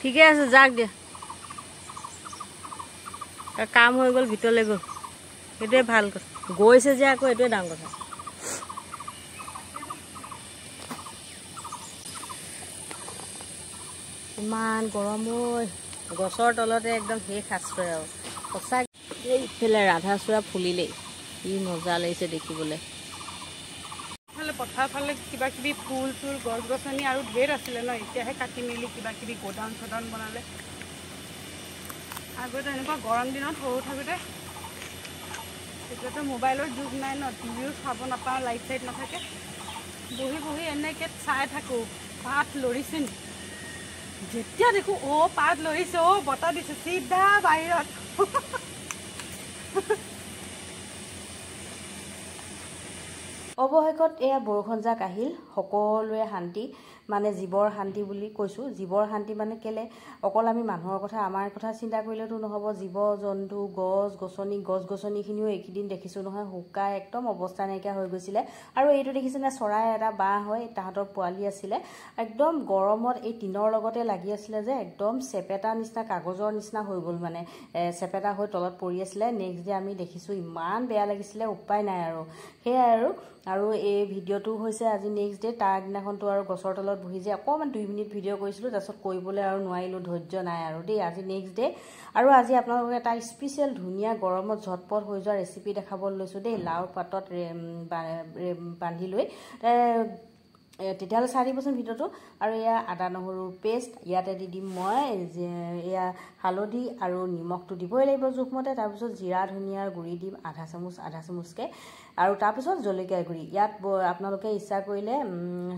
ঠিকে আছে যাক দিয়া কাম হৈ গ'ল ভিতৰলৈ গ'ল সেইটোৱে ভাল কথা গৈছে যে আকৌ এইটোৱে ডাঙৰ কথা ইমান গৰম ঐ গছৰ তলতে একদম শেষ আশ্ৰয় আৰু সঁচাকৈ এইফালে ৰাধাচূড়া ফুলিলেই কি মজা লাগিছে দেখিবলৈ পথাৰ ফালে কিবা কিবি ফুল চুল গছ গছনি আৰু ঢেৰ আছিলে ন এতিয়াহে কাটি মেলি কিবা কিবি গোডাউন চোডাউন বনালে আগতে এনেকুৱা গৰম দিনত সৰু থাকোঁতে তেতিয়াতো মোবাইলৰ যুগ নাই ন টিভিও চাব নাপাওঁ লাইট চাইট নাথাকে বহি বহি এনেকৈ চাই থাকোঁ পাত লৰিছে নি যেতিয়া দেখোঁ পাত লৰিছে বতাহ দিছে চিধা বাহিৰত অৱশেষত এয়া বৰষুণ জাক আহিল সকলোৱে শান্তি মানে জীৱৰ শান্তি বুলি কৈছোঁ জীৱৰ শান্তি মানে কেলে অকল আমি মানুহৰ কথা আমাৰ কথা চিন্তা কৰিলেতো নহ'ব জীৱ জন্তু গছ গছনিখিনিও এইকেইদিন দেখিছোঁ নহয় শুকাই একদম অৱস্থা নাইকিয়া হৈ গৈছিলে আৰু এইটো দেখিছেনে চৰাই এটা বাঁহ হয় তাহাঁতৰ পোৱালি আছিলে একদম গৰমত এই টিনৰ লগতে লাগি আছিলে যে একদম চেপেটা নিচিনা কাগজৰ নিচিনা হৈ গ'ল মানে চেপেটা হৈ তলত পৰি আছিলে নেক্সট ডে আমি দেখিছোঁ ইমান বেয়া লাগিছিলে উপায় নাই আৰু সেয়াই আৰু এই ভিডিঅ'টো হৈছে আজি নেক্সট ডে তাৰ আগদিনাখনতো আৰু গছৰ তলত বহি যে অকণমান 2 মিনিট ভিডিঅ' কৰিছিলোঁ তাৰপিছত কৰিবলৈ আৰু নোৱাৰিলোঁ ধৈৰ্য নাই আৰু দেই আজি নেক্সট ডে আৰু আজি আপোনালোকক এটা স্পেচিয়েল ধুনীয়া গৰমত ঝটপট হৈ যোৱা ৰেচিপি দেখাবলৈ লৈছোঁ দেই লাওৰ পাতত বান্ধি লৈ তেতিয়াহ'লে চাই দিবচোন ভিডিঅ'টো আৰু এয়া আদা নহৰু পেষ্ট ইয়াতে দি দিম মই এয়া হালধি আৰু নিমখটো দিবই লাগিব জোখমতে তাৰপিছত জিৰা ধনিয়াৰ গুড়ি দিম আধা চামুচকৈ আৰু তাৰপিছত জলকীয়া গুড়ি ইয়াত আপোনালোকে ইচ্ছা কৰিলে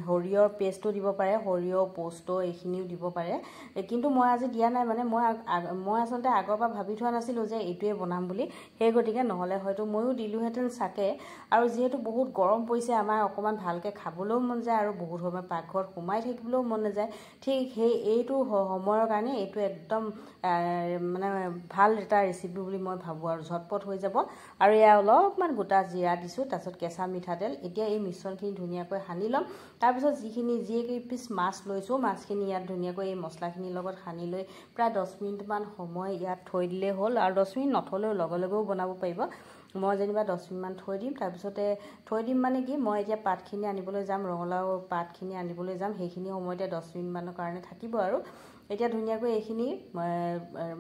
সৰিয়হৰ পেষ্টটো দিব পাৰে সৰিয়হ পোস্ত এইখিনিও দিব পাৰে কিন্তু মই আজি দিয়া নাই মানে মই আচলতে আগৰ পৰা ভাবি থোৱা নাছিলোঁ যে এইটোৱে বনাম বুলি সেই গতিকে নহ'লে হয়তো ময়ো দিলোঁহেঁতেন চাকে আৰু যিহেতু বহুত গৰম পৰিছে আমাৰ অকণমান ভালকৈ খাবলৈও মন যায় আৰু বহুত সময় পাকঘৰত সোমাই থাকিবলৈও মন নাযায় ঠিক এইটো সময়ৰ কাৰণে এইটো একদম মানে ভাল এটা ৰেচিপি বুলি মই ভাবোঁ আৰু ঝটপট হৈ যাব আৰু এয়া অলপমান গোটা জিৰা দিছোঁ তাৰপিছত কেঁচা মিঠাতেল এতিয়া এই মিশ্ৰণখিনি ধুনীয়াকৈ সানি ল'ম তাৰপিছত যি পিচ মাছ লৈছোঁ মাছখিনি ইয়াত ধুনীয়াকৈ এই মছলাখিনিৰ লগত সানি লৈ প্ৰায় 10 মিনিটমান সময় ইয়াত থৈ দিলেই হ'ল আৰু 10 মিনিট নথ'লেও লগেও বনাব পাৰিব মই যেনিবা 10 মিনিটমান থৈ দিম তাৰপিছতে থৈ দিম মানে কি মই এতিয়া পাতখিনি আনিবলৈ যাম ৰঙালাও পাতখিনি আনিবলৈ যাম সেইখিনি সময়তে 10 মিনিটমানৰ কাৰণে থাকিব আৰু এতিয়া ধুনীয়াকৈ এইখিনি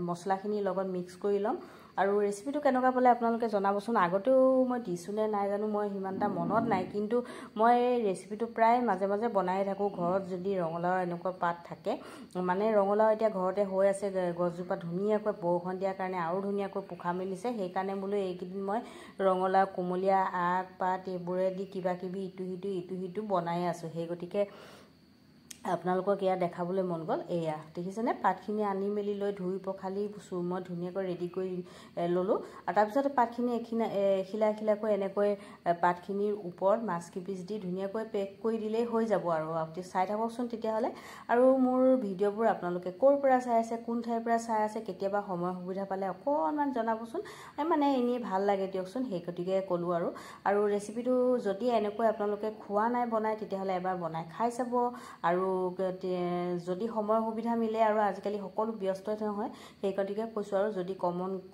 মছলাখিনিৰ লগত মিক্স কৰি ল'ম আৰু ৰেচিপিটো কেনেকুৱা পালে আপোনালোকে জনাবচোন আগতেও মই দিছোঁ নে নাই জানো মই সিমান এটা মনত নাই কিন্তু মই এই ৰেচিপিটো প্ৰায় মাজে মাজে বনাই থাকোঁ ঘৰত যদি ৰঙালাও এনেকুৱা পাত থাকে মানে ৰঙালাও এতিয়া ঘৰতে হৈ আছে গছজোপা ধুনীয়াকৈ বৰষুণ দিয়াৰ কাৰণে আৰু ধুনীয়াকৈ পোখা মেলিছে সেইকাৰণে বোলো এইকেইদিন মই ৰঙালাও কোমলীয়া আগ পাত এইবোৰেদি কিবা কিবি ইটো সিটো বনাই আছোঁ সেই গতিকে আপোনালোকক এয়া দেখাবলৈ মন গ'ল এয়া দেখিছেনে পাতখিনি আনি মেলি লৈ ধুই পখালি মই ধুনীয়াকৈ ৰেডি কৰি ল'লোঁ আৰু তাৰপিছত পাতখিনি এখিলাকৈ এনেকৈ পাতখিনিৰ ওপৰত মাছ কিপিচ দি ধুনীয়াকৈ পেক কৰি দিলেই হৈ যাব আৰু আপুনি চাই থাককচোন তেতিয়াহ'লে আৰু মোৰ ভিডিঅ'বোৰ আপোনালোকে ক'ৰ পৰা চাই আছে কোন ঠাইৰ পৰা চাই আছে কেতিয়াবা সময় সুবিধা পালে অকণমান জনাবচোন মানে এনেই ভাল লাগে দিয়কচোন সেই গতিকে ক'লোঁ আৰু ৰেচিপিটো যদি এনেকৈ আপোনালোকে খোৱা নাই বনাই তেতিয়াহ'লে এবাৰ বনাই খাই চাব আৰু যদি সময় সুবিধা মিলে আৰু আজিকালি সকলো ব্যস্ত নহয় সেই গতিকে কৈছোঁ আৰু যদি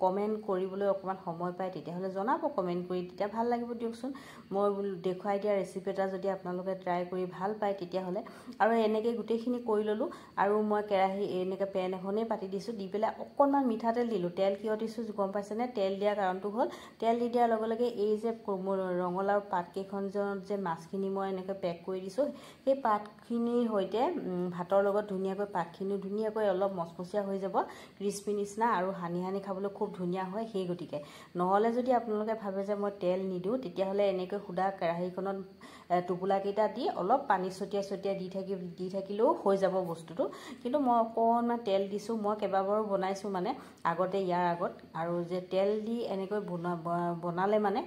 কমেণ্ট কৰিবলৈ অকণমান সময় পায় তেতিয়াহ'লে জনাব কমেণ্ট কৰি তেতিয়া ভাল লাগিব দিয়কচোন মই দেখুৱাই দিয়া ৰেচিপি এটা যদি আপোনালোকে ট্ৰাই কৰি ভাল পায় তেতিয়াহ'লে আৰু এনেকৈ গোটেইখিনি কৰি ল'লোঁ আৰু মই কেৰাহী এনেকৈ পেন এখনেই পাতি দিছোঁ দি পেলাই অকণমান মিঠাতেল দিলোঁ তেল কিয় দিছোঁ গম পাইছেনে তেল দিয়াৰ কাৰণটো হ'ল তেল দি দিয়াৰ লগে লগে এই যে ৰঙালাওৰ পাতকেইখন যে মাছখিনি মই এনেকৈ পেক কৰি দিছোঁ সেই পাতখিনিৰ সৈতে ভাতৰ লগত ধুনীয়াকৈ পাতখিনিও ধুনীয়াকৈ অলপ মচমচীয়া হৈ যাব ক্ৰিস্পি নিচিনা আৰু সানি খাবলৈ খুব ধুনীয়া হয় সেই গতিকে নহ'লে যদি আপোনালোকে ভাবে যে মই তেল নিদিওঁ তেতিয়াহ'লে এনেকৈ সুদা কেৰাহীখনত টোপোলাকেইটা দি অলপ পানী ছটিয়াই দি থাকিলেও হৈ যাব বস্তুটো কিন্তু মই অকণমান তেল দিছোঁ মই কেইবাবাৰো বনাইছোঁ মানে ইয়াৰ আগত আৰু যে তেল দি এনেকৈ বনালে মানে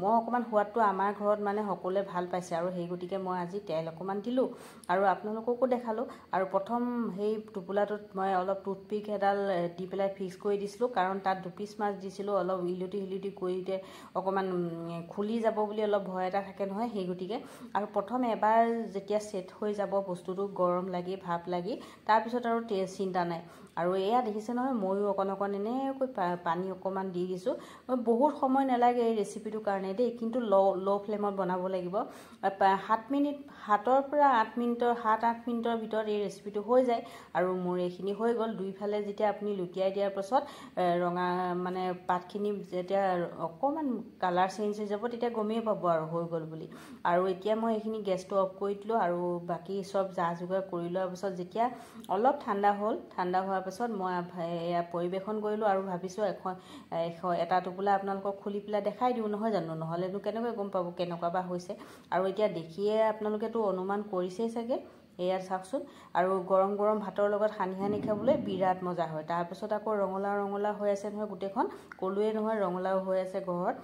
মই অকণমান সোৱাদটো আমাৰ ঘৰত মানে সকলোৱে ভাল পাইছে আৰু সেই গতিকে মই আজি তেল অকণমান দিলোঁ আৰু আপোনালোককো দেখালোঁ আৰু প্ৰথম সেই টোপোলাটোত মই অলপ টুথপিক এডাল দি পেলাই ফিক্স কৰি দিছিলোঁ কাৰণ তাত 2 পিচ মাছ দিছিলোঁ অলপ ইলুটি কৰিতে অকণমান খুলি যাব বুলি অলপ ভয় এটা থাকে নহয় সেই গতিকে আৰু প্ৰথম এবাৰ যেতিয়া ছেট হৈ যাব বস্তুটো গৰম লাগি ভাপ লাগি তাৰপিছত আৰু চিন্তা নাই আৰু এয়া দেখিছে নহয় ময়ো অকণ এনেকৈ পানী অকণমান দি দিছোঁ বহুত সময় নালাগে এই ৰেচিপিটোৰ কাৰণে দেই কিন্তু ল' ফ্লেমত বনাব লাগিব 7 মিনিট 7 পৰা 8 মিনিটৰ 7-8 মিনিটৰ ভিতৰত এই ৰেচিপিটো হৈ যায় আৰু মোৰ এইখিনি হৈ গ'ল দুইফালে যেতিয়া আপুনি লুটিয়াই দিয়াৰ পাছত ৰঙা মানে পাতখিনি যেতিয়া অকণমান কালাৰ চেঞ্জ হৈ যাব তেতিয়া গমেই পাব আৰু হৈ গ'ল বুলি আৰু এতিয়া মই এইখিনি গেছটো অফ কৰি দিলোঁ আৰু বাকী চব যা যোগাৰ কৰি লোৱাৰ পাছত যেতিয়া অলপ ঠাণ্ডা হোৱাৰ পাছত মই এয়া পৰিৱেশন কৰিলোঁ আৰু ভাবিছোঁ এটা টোপোলা আপোনালোকক খুলি পেলাই দেখাই দিওঁ নহয় জানো নহ'লেনো কেনেকৈ গম পাব কেনেকুৱা বা হৈছে আৰু এতিয়া দেখিয়ে আপোনালোকেতো অনুমান কৰিছেই চাগে এয়া চাওকচোন আৰু গৰম ভাতৰ লগত সানি খাবলৈ বিৰাট মজা হয় তাৰপিছত আকৌ ৰঙালাও হৈ আছে নহয় গোটেইখন ক'লোৱেই নহয় ৰঙালাও হৈ আছে ঘৰত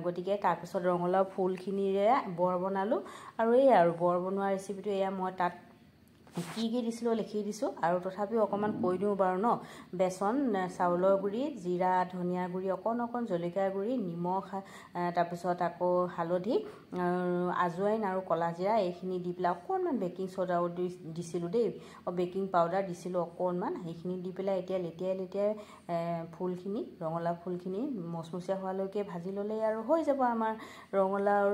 গতিকে তাৰপিছত ৰঙালাও ফুলখিনিৰে বৰ বনালোঁ আৰু এই আৰু বৰ বনোৱা ৰেচিপিটো এয়া মই তাত কি দিছিলোঁ লিখি দিছোঁ আৰু তথাপিও অকণমান কৈ দিওঁ বাৰু ন বেচন চাউলৰ গুড়ি জিৰা ধনিয়া গুড়ি অকণ জলকীয়া গুড়ি নিমখ তাৰপিছত আকৌ হালধি আজৱাইন আৰু ক'লা জিৰা এইখিনি দি পেলাই অকণমান বেকিং চ'ডাও দিছিলোঁ দেই বেকিং পাউডাৰ দিছিলোঁ অকণমান সেইখিনি দি পেলাই এতিয়া লেটিয়াই ফুলখিনি ৰঙালাও ফুলখিনি মচমচীয়া হোৱালৈকে ভাজি ল'লেই আৰু হৈ যাব আমাৰ ৰঙালাওৰ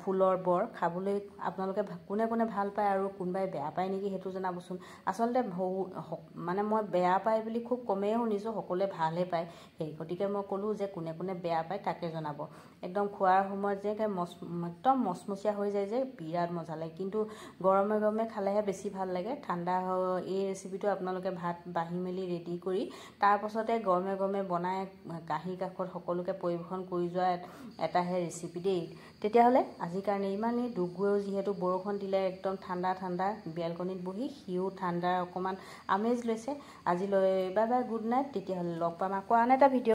ফুলৰ বৰ খাবলৈ আপোনালোকে কোনে ভাল পায় আৰু কোনোবাই বেয়া পায় নেকি সেইটো জনাবচোন আচলতে মানে মই বেয়া পায় বুলি খুব কমেই শুনিছোঁ সকলোৱে ভালহে পায় সেই গতিকে মই ক'লোঁ যে কোনে বেয়া পায় তাকে জনাব একদম খোৱাৰ সময়ত যে একদম মচমচীয়া হৈ যায় যে বিৰাট মজা লাগে কিন্তু গৰমে খালেহে বেছি ভাল লাগে ঠাণ্ডা এই ৰেচিপিটো আপোনালোকে ভাত বাঢ়ি মেলি ৰেডি কৰি তাৰপাছতে গৰমে বনাই কাঁহী কাষত সকলোকে পৰিৱেশন কৰি যোৱা এটাহে ৰেচিপি দেই তেতিয়াহ'লে আজিৰ কাৰণে ইমানেই দুগুৱেও যিহেতু বৰষুণ দিলে একদম ঠাণ্ডা বেলকনিত বহি সিও ঠাণ্ডাৰ অকণমান আমেজ লৈছে আজিলৈ বাই বাই গুড নাইট তেতিয়াহ'লে লগ পাম আকৌ আন এটা ভিডিঅ'